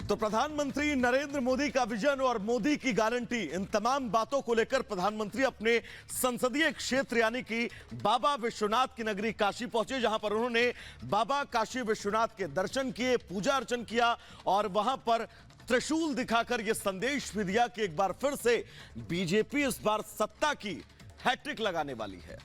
तो प्रधानमंत्री नरेंद्र मोदी का विजन और मोदी की गारंटी, इन तमाम बातों को लेकर प्रधानमंत्री अपने संसदीय क्षेत्र यानी कि बाबा विश्वनाथ की नगरी काशी पहुंचे, जहां पर उन्होंने बाबा काशी विश्वनाथ के दर्शन किए, पूजा अर्चन किया और वहां पर त्रिशूल दिखाकर यह संदेश भी दिया कि एक बार फिर से बीजेपी इस बार सत्ता की हैट्रिक लगाने वाली है।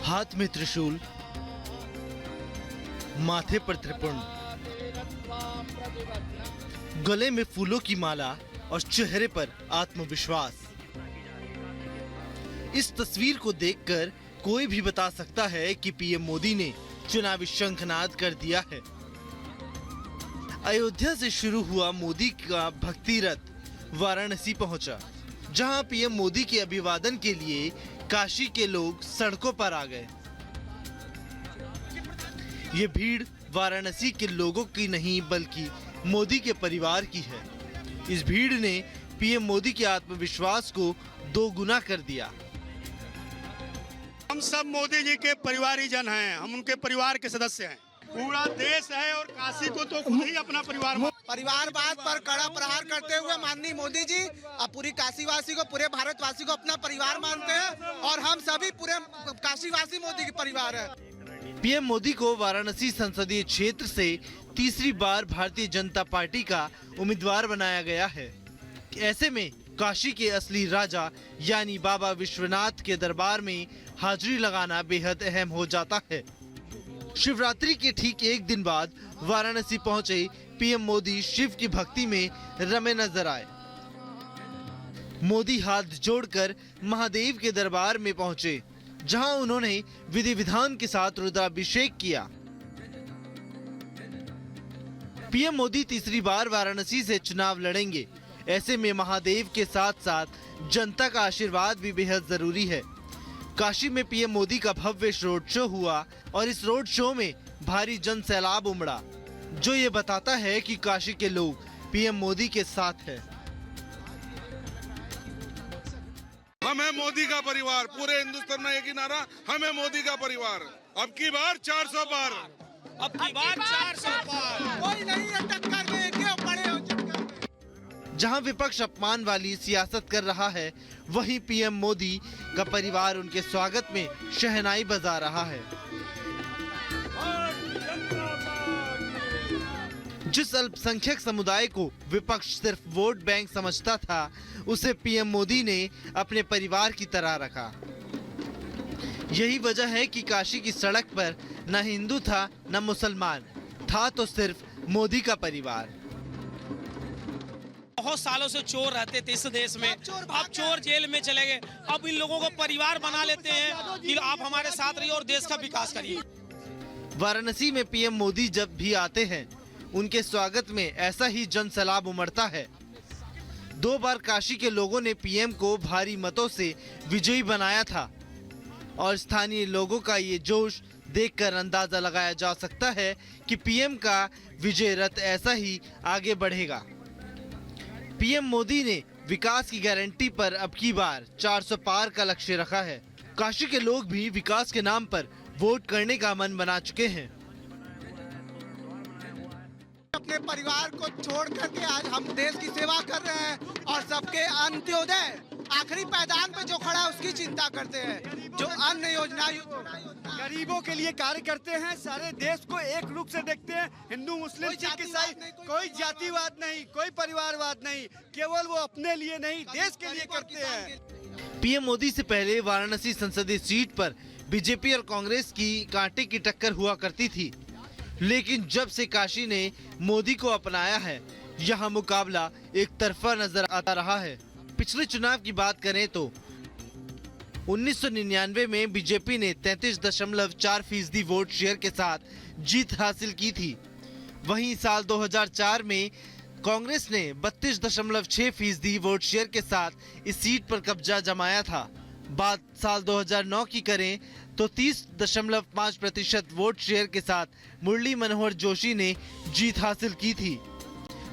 हाथ में त्रिशूल, माथे पर त्रिपुंड, गले में फूलों की माला और चेहरे पर आत्मविश्वास। इस तस्वीर को देखकर कोई भी बता सकता है कि पीएम मोदी ने चुनावी शंखनाद कर दिया है। अयोध्या से शुरू हुआ मोदी का भक्ति रथ वाराणसी पहुंचा, जहां पीएम मोदी के अभिवादन के लिए काशी के लोग सड़कों पर आ गए। ये भीड़ वाराणसी के लोगों की नहीं बल्कि मोदी के परिवार की है। इस भीड़ ने पीएम मोदी के आत्मविश्वास को दोगुना कर दिया। हम सब मोदी जी के परिवारी जन हैं, हम उनके परिवार के सदस्य हैं। पूरा देश है और काशी को तो खुद ही अपना परिवारवाद पर कड़ा प्रहार करते हुए माननीय मोदी जी अब पूरी काशीवासी को, पूरे भारतवासी को अपना परिवार मानते हैं और हम सभी पूरे काशीवासी मोदी के परिवार है। पीएम मोदी को वाराणसी संसदीय क्षेत्र से तीसरी बार भारतीय जनता पार्टी का उम्मीदवार बनाया गया है। ऐसे में काशी के असली राजा यानी बाबा विश्वनाथ के दरबार में हाजिरी लगाना बेहद अहम हो जाता है। शिवरात्रि के ठीक एक दिन बाद वाराणसी पहुंचे पीएम मोदी शिव की भक्ति में रमे नजर आए। मोदी हाथ जोड़कर महादेव के दरबार में पहुंचे, जहां उन्होंने विधि विधान के साथ रुद्राभिषेक किया। पीएम मोदी तीसरी बार वाराणसी से चुनाव लड़ेंगे। ऐसे में महादेव के साथ साथ जनता का आशीर्वाद भी बेहद जरूरी है। काशी में पीएम मोदी का भव्य रोड शो हुआ और इस रोड शो में भारी जन सैलाब उमड़ा, जो ये बताता है कि काशी के लोग पीएम मोदी के साथ हैं। हम हैं मोदी का परिवार, पूरे हिंदुस्तान में एक ही नारा, हम हैं मोदी का परिवार। अब की बार 400 पार, अब की बार 400 पार, कोई नहीं है टक्कर में, क्यों पड़े हो चक्कर में। जहां विपक्ष अपमान वाली सियासत कर रहा है, वहीं पीएम मोदी का परिवार उनके स्वागत में शहनाई बजा रहा है। जिस अल्पसंख्यक समुदाय को विपक्ष सिर्फ वोट बैंक समझता था, उसे पीएम मोदी ने अपने परिवार की तरह रखा। यही वजह है कि काशी की सड़क पर न हिंदू था न मुसलमान, था तो सिर्फ मोदी का परिवार। बहुत सालों से चोर रहते थे इस देश में, अब चोर जेल में चले गए। अब इन लोगों को परिवार बना लेते हैं कि आप हमारे साथ रहिए और देश का विकास करिए। वाराणसी में पीएम मोदी जब भी आते हैं, उनके स्वागत में ऐसा ही जन सैलाब उमड़ता है। 2 बार काशी के लोगों ने पीएम को भारी मतों से विजयी बनाया था और स्थानीय लोगों का ये जोश देखकर अंदाजा लगाया जा सकता है कि पीएम का विजय रथ ऐसा ही आगे बढ़ेगा। पीएम मोदी ने विकास की गारंटी पर अब की बार 400 पार का लक्ष्य रखा है। काशी के लोग भी विकास के नाम पर वोट करने का मन बना चुके हैं। अपने परिवार को छोड़ करके आज हम देश की सेवा कर रहे हैं और सबके अंत्योदय आखिरी पायदान पे जो खड़ा है उसकी चिंता करते हैं। जो अन्य योजना गरीबों के लिए कार्य करते हैं, सारे देश को एक रूप से देखते हैं। हिंदू मुस्लिम सिख ईसाई, कोई जातिवाद नहीं, कोई परिवारवाद नहीं, केवल वो अपने लिए नहीं देश के लिए करते हैं। पीएम मोदी से पहले वाराणसी संसदीय सीट पर बीजेपी और कांग्रेस की कांटे की टक्कर हुआ करती थी, लेकिन जब से काशी ने मोदी को अपनाया है, यहाँ मुकाबला एक तरफा नजर आता रहा है। पिछले चुनाव की बात करें तो 1999 में बीजेपी ने 33.4% वोट शेयर के साथ जीत हासिल की थी। वहीं साल 2004 में कांग्रेस ने 32.6% वोट शेयर के साथ इस सीट पर कब्जा जमाया था। बात साल 2009 की करें तो 30.5% वोट शेयर के साथ मुरली मनोहर जोशी ने जीत हासिल की थी।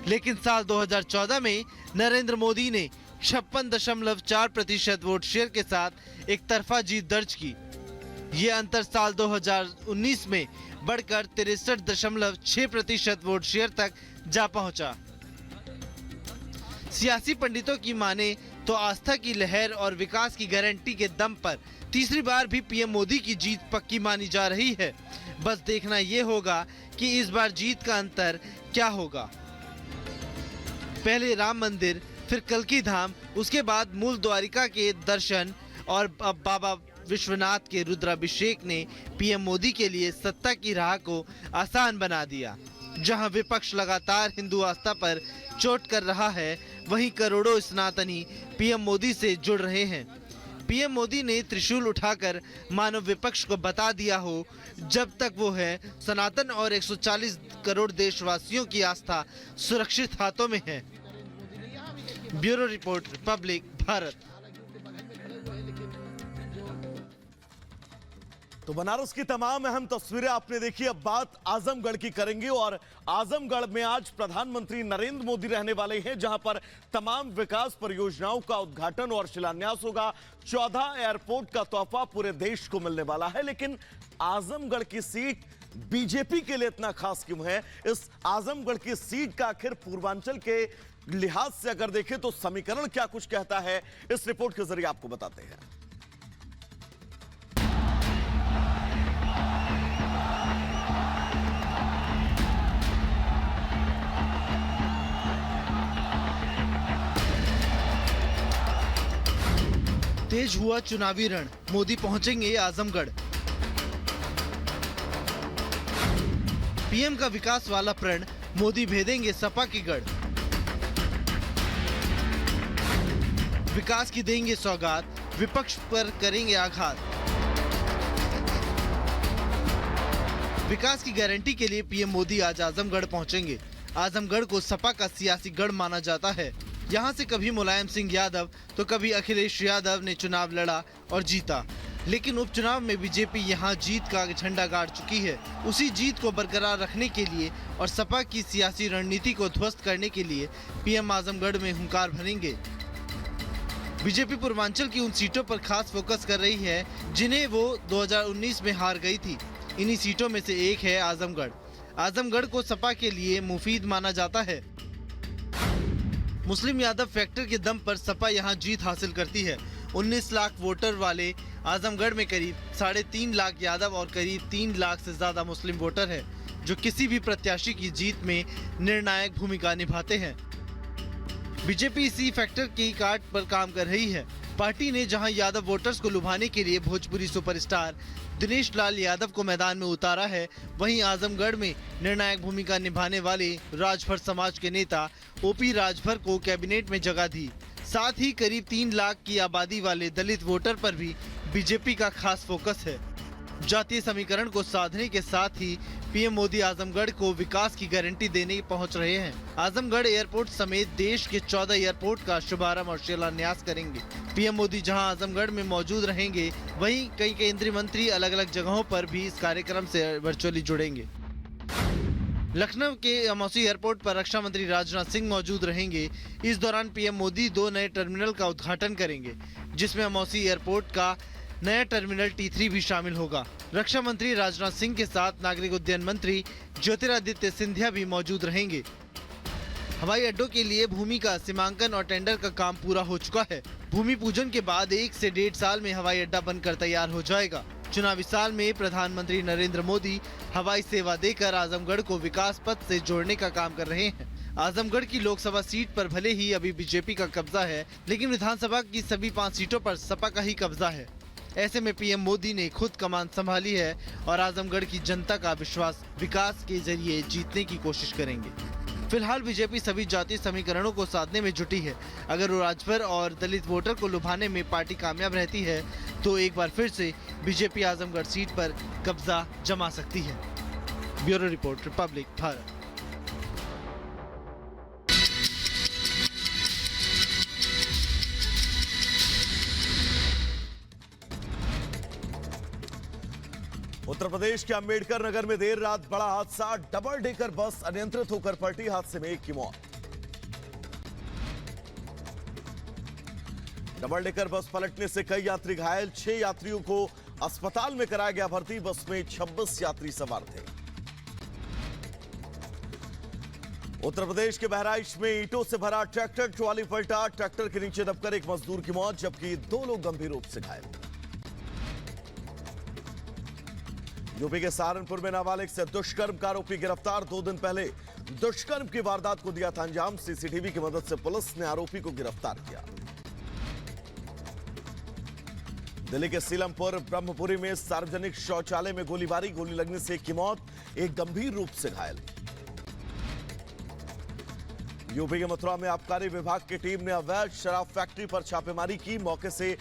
लेकिन साल 2014 में नरेंद्र मोदी ने 56.4% वोट शेयर के साथ एक तरफा जीत दर्ज की। ये अंतर साल 2019 में बढ़कर 63.6% वोट शेयर तक जा पहुंचा। सियासी पंडितों की माने तो आस्था की लहर और विकास की गारंटी के दम पर तीसरी बार भी पीएम मोदी की जीत पक्की मानी जा रही है। बस देखना ये होगा कि इस बार जीत का अंतर क्या होगा। पहले राम मंदिर, फिर कल्की धाम, उसके बाद मूल द्वारिका के दर्शन और अब बाबा विश्वनाथ के रुद्राभिषेक ने पीएम मोदी के लिए सत्ता की राह को आसान बना दिया। जहां विपक्ष लगातार हिंदू आस्था पर चोट कर रहा है, वहीं करोड़ों सनातनी पीएम मोदी से जुड़ रहे हैं। पीएम मोदी ने त्रिशूल उठाकर मानव विपक्ष को बता दिया हो, जब तक वो है सनातन और 140 करोड़ देशवासियों की आस्था सुरक्षित हाथों में है। Bureau report, republic Bharat. तो बनारस की तमाम अहम तस्वीरें आपने देखी। अब बात आजमगढ़ की करेंगे और आजमगढ़ में आज प्रधानमंत्री नरेंद्र मोदी रहने वाले हैं, जहां पर तमाम विकास परियोजनाओं का उद्घाटन और शिलान्यास होगा। 14 एयरपोर्ट का तोहफा पूरे देश को मिलने वाला है। लेकिन आजमगढ़ की सीट बीजेपी के लिए इतना खास क्यों है? इस आजमगढ़ की सीट का आखिर पूर्वांचल के लिहाज से अगर देखें तो समीकरण क्या कुछ कहता है, इस रिपोर्ट के जरिए आपको बताते हैं। तेज हुआ चुनावी रण, मोदी पहुंचेंगे आजमगढ़। पीएम का विकास वाला प्रण, मोदी भेदेंगे सपा की गढ़। विकास की देंगे सौगात, विपक्ष पर करेंगे आघात। विकास की गारंटी के लिए पीएम मोदी आज आजमगढ़ पहुंचेंगे। आजमगढ़ को सपा का सियासी गढ़ माना जाता है। यहाँ से कभी मुलायम सिंह यादव तो कभी अखिलेश यादव ने चुनाव लड़ा और जीता। लेकिन उपचुनाव में बीजेपी यहाँ जीत का झंडा गाड़ चुकी है। उसी जीत को बरकरार रखने के लिए और सपा की सियासी रणनीति को ध्वस्त करने के लिए पीएम आजमगढ़ में हुंकार भरेंगे। बीजेपी पूर्वांचल की उन सीटों पर खास फोकस कर रही है जिन्हें वो 2019 में हार गई थी। इन्हीं सीटों में से एक है आजमगढ़। आजमगढ़ को सपा के लिए मुफीद माना जाता है। मुस्लिम यादव फैक्टर के दम पर सपा यहां जीत हासिल करती है। 19 लाख वोटर वाले आजमगढ़ में करीब 3.5 लाख यादव और करीब 3 लाख से ज्यादा मुस्लिम वोटर हैं, जो किसी भी प्रत्याशी की जीत में निर्णायक भूमिका निभाते हैं। बीजेपी इसी फैक्टर की काट पर काम कर रही है। पार्टी ने जहां यादव वोटर्स को लुभाने के लिए भोजपुरी सुपरस्टार दिनेश लाल यादव को मैदान में उतारा है, वहीं आजमगढ़ में निर्णायक भूमिका निभाने वाले राजभर समाज के नेता ओपी राजभर को कैबिनेट में जगह दी। साथ ही करीब 3 लाख की आबादी वाले दलित वोटर पर भी बीजेपी का खास फोकस है। जातीय समीकरण को साधने के साथ ही पीएम मोदी आजमगढ़ को विकास की गारंटी देने पहुंच रहे हैं। आजमगढ़ एयरपोर्ट समेत देश के 14 एयरपोर्ट का शुभारंभ और शिलान्यास करेंगे। पीएम मोदी जहां आजमगढ़ में मौजूद रहेंगे, वहीं कई केंद्रीय मंत्री अलग अलग जगहों पर भी इस कार्यक्रम से वर्चुअली जुड़ेंगे। लखनऊ के अमौसी एयरपोर्ट पर रक्षा मंत्री राजनाथ सिंह मौजूद रहेंगे। इस दौरान पीएम मोदी 2 नए टर्मिनल का उद्घाटन करेंगे, जिसमें अमौसी एयरपोर्ट का नया टर्मिनल T3 भी शामिल होगा। रक्षा मंत्री राजनाथ सिंह के साथ नागरिक उड्डयन मंत्री ज्योतिरादित्य सिंधिया भी मौजूद रहेंगे। हवाई अड्डों के लिए भूमि का सीमांकन और टेंडर का काम पूरा हो चुका है। भूमि पूजन के बाद 1 से 1.5 साल में हवाई अड्डा बनकर तैयार हो जाएगा। चुनावी साल में प्रधानमंत्री नरेंद्र मोदी हवाई सेवा देकर आजमगढ़ को विकास पथ से जोड़ने का काम कर रहे हैं। आजमगढ़ की लोकसभा सीट पर भले ही अभी बीजेपी का कब्जा है, लेकिन विधानसभा की सभी 5 सीटों पर सपा का ही कब्जा है। ऐसे में पीएम मोदी ने खुद कमान संभाली है और आजमगढ़ की जनता का विश्वास विकास के जरिए जीतने की कोशिश करेंगे। फिलहाल बीजेपी सभी जातीय समीकरणों को साधने में जुटी है। अगर वो राजभर और दलित वोटर को लुभाने में पार्टी कामयाब रहती है, तो एक बार फिर से बीजेपी आजमगढ़ सीट पर कब्जा जमा सकती है। Bureau report, republic Bharat. Uttar Pradesh के अंबेडकर नगर में देर रात बड़ा हादसा, डबल डेकर बस अनियंत्रित होकर पलटी, हादसे में एक की मौत। डबल डेकर बस पलटने से कई यात्री घायल, 6 यात्रियों को अस्पताल में कराया गया भर्ती। बस में 26 यात्री सवार थे। उत्तर प्रदेश के बहराइच में ईंटों से भरा ट्रैक्टर ट्रॉली पलटा, ट्रैक्टर के नीचे दबकर एक मजदूर की मौत, जबकि 2 लोग गंभीर रूप से घायल। यूपी के सहारनपुर में नाबालिग से दुष्कर्म का आरोपी गिरफ्तार। 2 दिन पहले दुष्कर्म की वारदात को दिया था अंजाम। सीसीटीवी की मदद से पुलिस ने आरोपी को गिरफ्तार किया। दिल्ली के सीलमपुर ब्रह्मपुरी में सार्वजनिक शौचालय में गोलीबारी, गोली लगने से एक की मौत, एक गंभीर रूप से घायल। यूपी के मथुरा में आबकारी विभाग की टीम ने अवैध शराब फैक्ट्री पर छापेमारी की। मौके से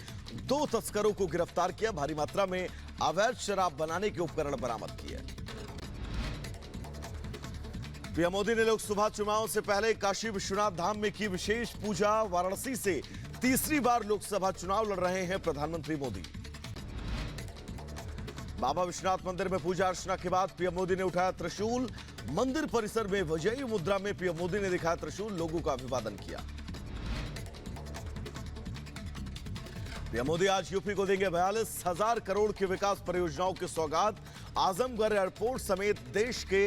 2 तस्करों को गिरफ्तार किया। भारी मात्रा में अवैध शराब बनाने के उपकरण बरामद किए। पीएम मोदी ने लोकसभा चुनाव से पहले काशी विश्वनाथ धाम में की विशेष पूजा। वाराणसी से तीसरी बार लोकसभा चुनाव लड़ रहे हैं प्रधानमंत्री मोदी। बाबा विश्वनाथ मंदिर में पूजा अर्चना के बाद पीएम मोदी ने उठाया त्रिशूल। मंदिर परिसर में विजयी मुद्रा में पीएम मोदी ने दिखाया त्रिशूल, लोगों का अभिवादन किया। पीएम मोदी आज यूपी को देंगे 42,000 करोड़ की विकास परियोजनाओं की सौगात। आजमगढ़ एयरपोर्ट समेत देश के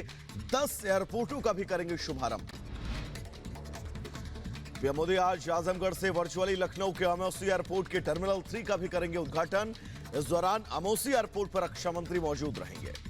10 एयरपोर्टों का भी करेंगे शुभारंभ। पीएम मोदी आज आजमगढ़ से वर्चुअली लखनऊ के अमौसी एयरपोर्ट के टर्मिनल 3 का भी करेंगे उद्घाटन। इस दौरान अमौसी एयरपोर्ट पर रक्षा मंत्री मौजूद रहेंगे।